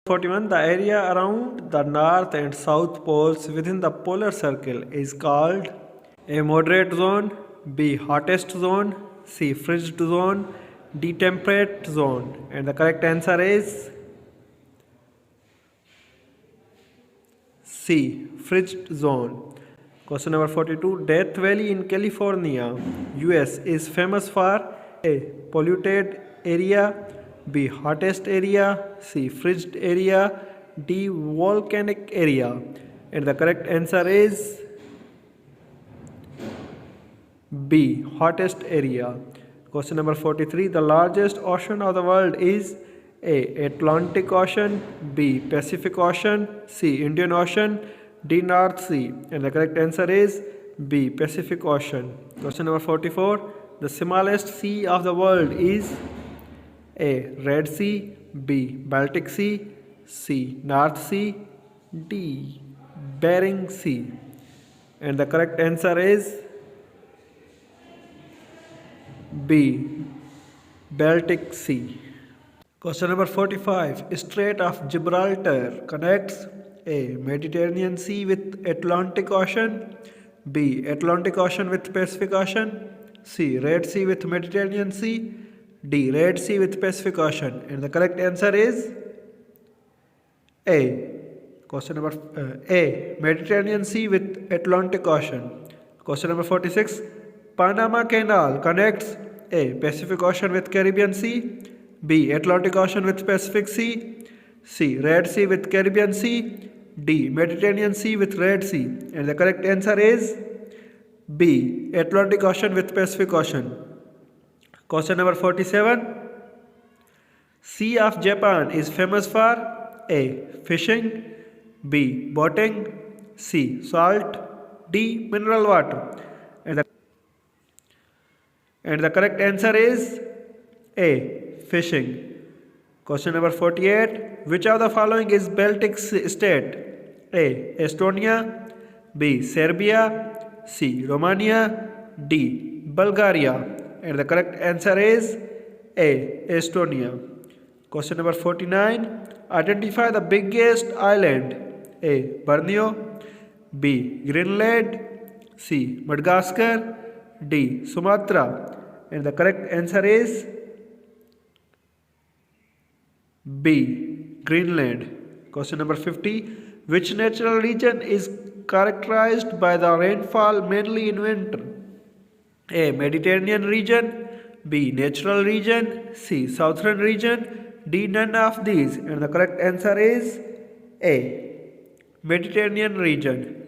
41. The area around the north and south poles within the polar circle is called A. Moderate zone, B. Hottest zone, C. Frigid zone, D. Temperate zone. And the correct answer is C. Frigid zone. Question number 42. Death Valley in California, US is famous for A. Polluted area, B. Hottest area, C. Frigid area, D. Volcanic area. And the correct answer is B. Hottest area. Question number 43. The largest ocean of the world is A. Atlantic Ocean, B. Pacific Ocean, C. Indian Ocean, D. North Sea. And the correct answer is B. Pacific Ocean. Question number 44. The smallest sea of the world is A. Red Sea, B. Baltic Sea, C. North Sea, D. Bering Sea. And the correct answer is B. Baltic Sea. Question number 45. Strait of Gibraltar connects A. Mediterranean Sea with Atlantic Ocean, B. Atlantic Ocean with Pacific Ocean, C. Red Sea with Mediterranean Sea, D. Red Sea with Pacific Ocean. And the correct answer is A. Question number A. Mediterranean Sea with Atlantic Ocean. Question number 46. Panama Canal connects A. Pacific Ocean with Caribbean Sea, B. Atlantic Ocean with Pacific Sea, C. Red Sea with Caribbean Sea, D. Mediterranean Sea with Red Sea. And the correct answer is B. Atlantic Ocean with Pacific Ocean. Question number 47. Sea of Japan is famous for A. Fishing, B. Boating, C. Salt, D. Mineral water. And the correct answer is A. Fishing. Question number 48. Which of the following is Baltic state? A. Estonia, B. Serbia, C. Romania, D. Bulgaria. And the correct answer is A. Estonia. Question number 49. Identify the biggest island. A. Borneo, B. Greenland, C. Madagascar, D. Sumatra. And the correct answer is B. Greenland. Question number 50. Which natural region is characterized by the rainfall mainly in winter? A. Mediterranean region, B. Natural region, C. Southern region, D. None of these. And the correct answer is A. Mediterranean region.